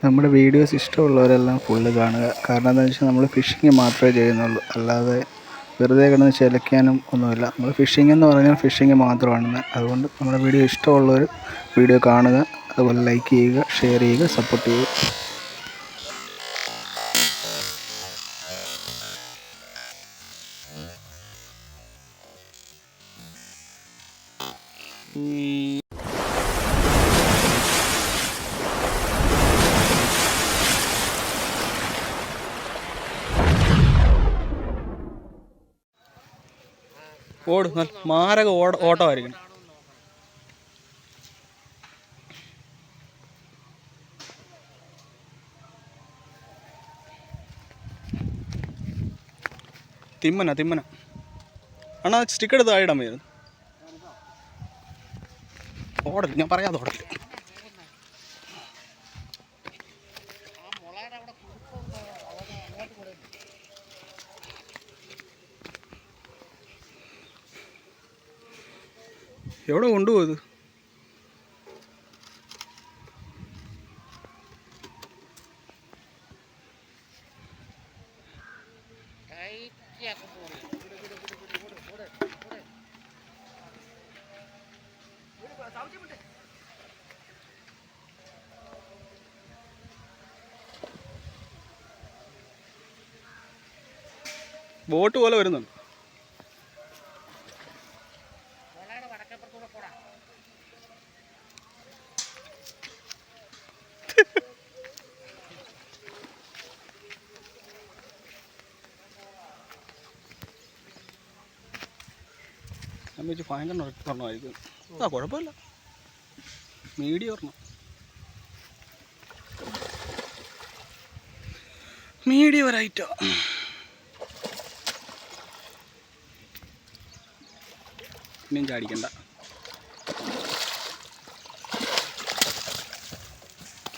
നമ്മുടെ videos ഇഷ്ടമുള്ളവരെല്ലാം full കാണുക. കാരണം എന്താണെന്ന് വെച്ചാൽ നമ്മൾ ഫിഷിങ് മാത്രമേ ചെയ്യുന്നുള്ളൂ, അല്ലാതെ വെറുതെ കിടന്ന് ചിലയ്ക്കാനും ഒന്നുമില്ല. നമ്മൾ ഫിഷിംഗ് എന്ന് പറഞ്ഞാൽ ഫിഷിങ് മാത്രമാണ്. അതുകൊണ്ട് നമ്മുടെ വീഡിയോ ഇഷ്ടമുള്ളവർ വീഡിയോ കാണുക, അതുപോലെ ലൈക്ക് ചെയ്യുക, ഷെയർ ചെയ്യുക, സപ്പോർട്ട് ചെയ്യുക. ഓടും മാരക ഓട്ടമായിരിക്കണം. തിമ്മന അണ്ണാ സ്റ്റിക്ക് എടുത്ത് ആയിടാൻ വയ്യായിരുന്നു. ഓടല് ഞാൻ പറയാതെ ഓടല്. എവിടെ കൊണ്ടുപോയത്? ബോട്ട് പോലെ വരുന്നുണ്ട്. ഞാൻ വെച്ച് ഭയങ്കര പറഞ്ഞായിരിക്കും. കുഴപ്പമില്ല, മീഡിയം ഒരെണ്ണം, മീഡിയം ഒരൈറ്റോ. ഇനിയും ചാടിക്കണ്ട.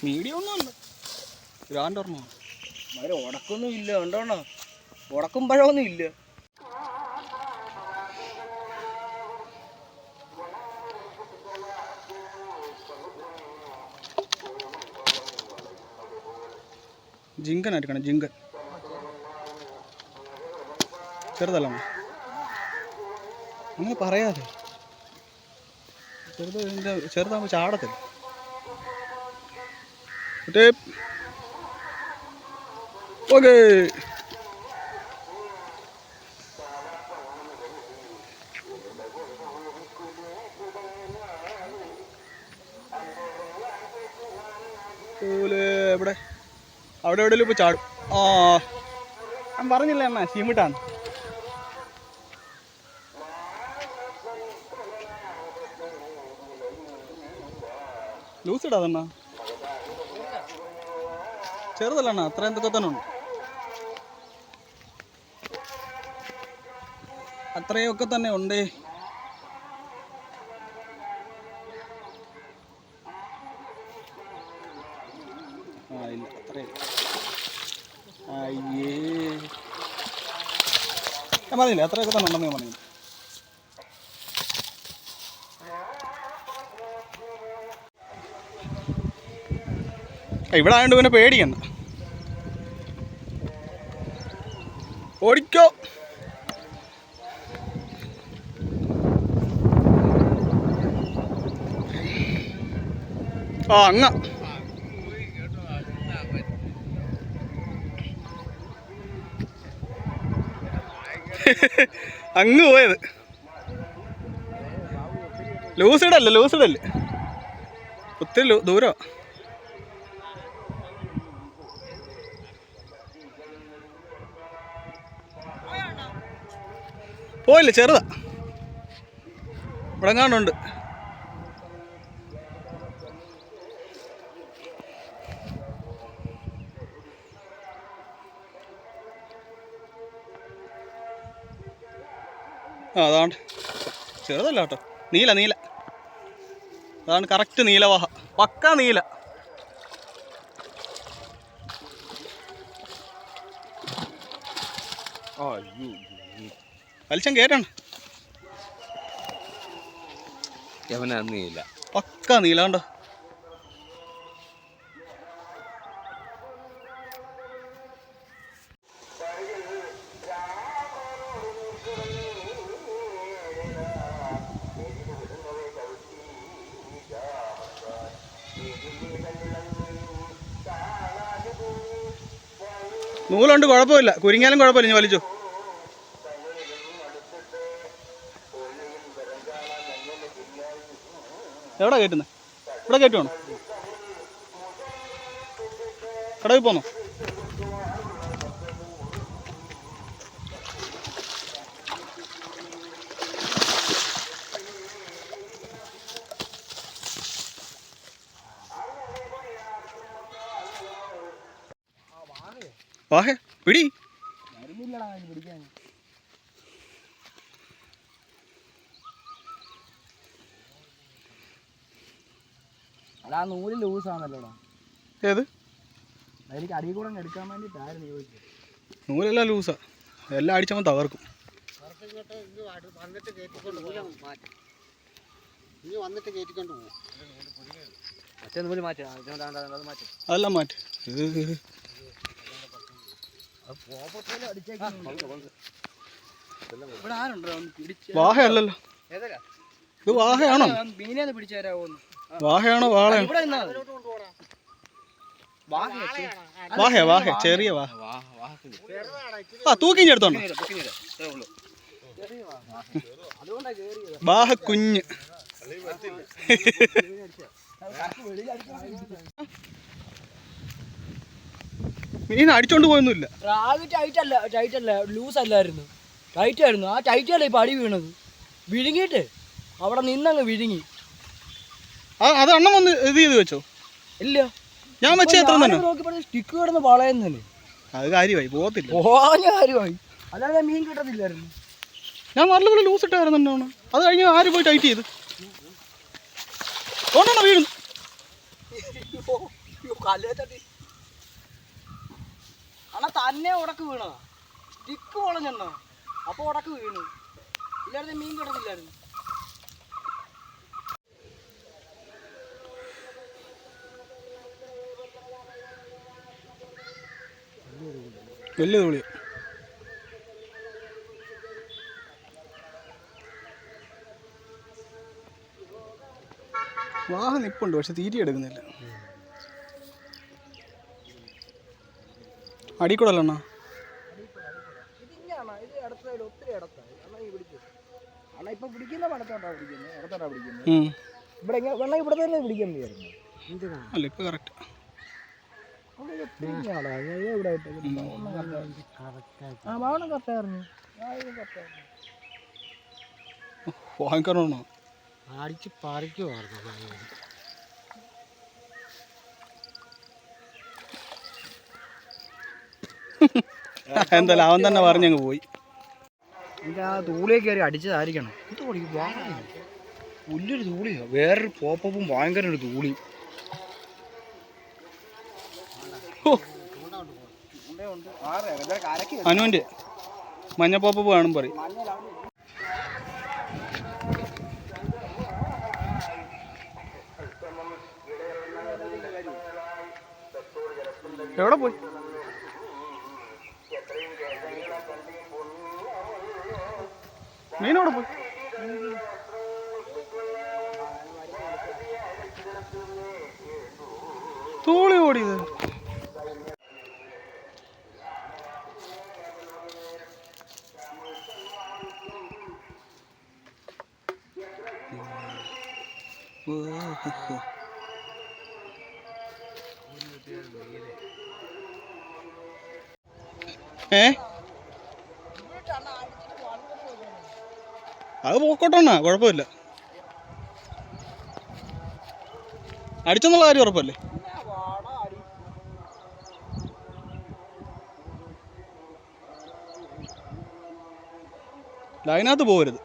മീഡിയം ഒന്നുമല്ല, ഗ്രാൻഡൊരെണ്ണം. അവര് ഉടക്കൊന്നും ഇല്ല, ഉണ്ടോണോ? ഉടക്കും പഴമൊന്നും ഇല്ല. ജിങ്കനായിരിക്കണം, ജിങ്കൻ. ചെറുതല്ല അങ്ങനെ പറയാതെ. ചെറുതാകുമ്പോൾ ചാടത്തില്ല. ഓക്കേ, എവിടെ അവിടെ എവിടെയെങ്കിലും ഇപ്പോൾ ചാടും. ഞാൻ പറഞ്ഞില്ല എന്നാ ചീമിട്ടാണ്. ലൂസ് ഇടാതെണ്ണ, ചെറുതല്ല അണ്ണ, അത്ര എന്തൊക്കെ തന്നെ ഉണ്ട്. അത്രയൊക്കെ തന്നെ ഉണ്ട്. ഇല്ല, അത്രയില്ല. അയ്യേ, ഞാൻ പറഞ്ഞില്ലേ അത്രയൊക്കെ തന്നെ ഉണ്ടെന്ന് ഞാൻ പറഞ്ഞു. ഇവിടെ ആയതുകൊണ്ട് പിന്നെ പേടിക്കണ്ട, ഓടിക്കോ. അങ്ങ അങ്ങ് പോയത്. ലൂസിഡല്ലേ ഒത്തിരി ദൂരം. പോയില്ല, ചെറുതാ, ഇവിടെ കാണുന്നുണ്ട്. അതാണ് ചെറുതല്ല കേട്ടോ, നീല. അതാണ് കറക്റ്റ് നീലവാഹ, പക്ക നീല. വലിച്ചം കയറ്റാണ്. നീല, പക്ക നീല കണ്ടോ. നൂലുണ്ട്, കുഴപ്പമില്ല. കുരുങ്ങിയാലും കുഴപ്പമില്ല. ഇനി വലിച്ചു. എവിടെ കയറ്റുന്നത്? ഇവിടെ കയറ്റുവാണോ? കടവിൽ പോന്നോ? വാഹേ പിടി. അതാ നൂല് ലൂസാണല്ലോടാ. ഏത്? അതിലേക്ക് അടിയിൽ കൂടെ എടുക്കാൻ വേണ്ടിയിട്ടായിരുന്നു ചോദിച്ചത്. നൂലെല്ലാം ലൂസാ. എല്ലാം അടിച്ചവൻ തകർക്കും. അതെല്ലാം മാറ്റി. വാഹയല്ലല്ലോ. ഇത് വാഹയാണോ? വാഹയാണോ വാളയാണോ? വാഹയാ വാഹ, ചെറിയ വാഹ. ആ തൂക്കിഞ്ഞെടുത്തോണ്ട് വാഹ കുഞ്ഞ്. മീൻ അടിച്ചോണ്ട് പോയൊന്നുമില്ല. ടൈറ്റല്ല ലൂസ് അല്ലായിരുന്നു, ടൈറ്റ് ആയിരുന്നു. ആ ടൈറ്റല്ലേ ഇപ്പൊ അടി വീണത്. വിഴുങ്ങിയിട്ട് അവിടെ നിന്നങ്ങ് വിഴുങ്ങി. അത് അണ്ണം വന്ന് ഇത് ചെയ്ത് വെച്ചോ? ഇല്ല, ഞാൻ വെച്ച എത്ര തന്നെ സ്റ്റിക്ക് കിടന്ന് വളയുന്നല്ലേ. അത് കാര്യമായി പോകത്തില്ല. പോഞ്ഞ കാര്യമായി, അല്ലാതെ മീൻ കിട്ടത്തില്ലായിരുന്നു. ഞാൻ നല്ലപോലെ ലൂസ് ഇട്ടായിരുന്നു. അത് കഴിഞ്ഞ് ആര് പോയി ടൈറ്റ് ചെയ്ത് കൊണ്ടാണോ വീഴുന്നു? അണ്ണാ തന്നെ ഉടക്ക് വീണ, സ്റ്റിക്ക് വളഞ്ഞെണ്ണ. അപ്പൊ ഉടക്ക് വീണു, ഇല്ലാതെ മീൻ കിട്ടത്തില്ലായിരുന്നു. വലിയ തുളി. വാഹ നിപ്പുണ്ട്, പക്ഷെ തീറ്റി എടുക്കുന്നില്ല. അടിക്കൂടല്ലോ. അല്ല ഇപ്പൊ കറക്റ്റ്. വാങ്ങിക്കണോ? അടിച്ച് പറിക്കുവായിരുന്നു. എന്തായാലും അവൻ തന്നെ പറഞ്ഞങ്ങ് പോയി. ആ തൂളിയൊക്കെ കയറി അടിച്ചതായിരിക്കണം. വലിയൊരു തൂളിയോ, വേറൊരു പോപ്പും ഭയങ്കര ഒരു തൂളി. അനുവിന്റെ മഞ്ഞപ്പോപ്പ് വേണം പറയും. എവിടെ പോയി? മീനോടെ പോയി. തൂളി ഓടിയത്. അത് പോക്കോട്ടെണ്ണ, കുഴപ്പമില്ല. അടിച്ചെന്നുള്ള കാര്യം ഉറപ്പല്ലേ? ലൈനകത്ത് പോകരുത്.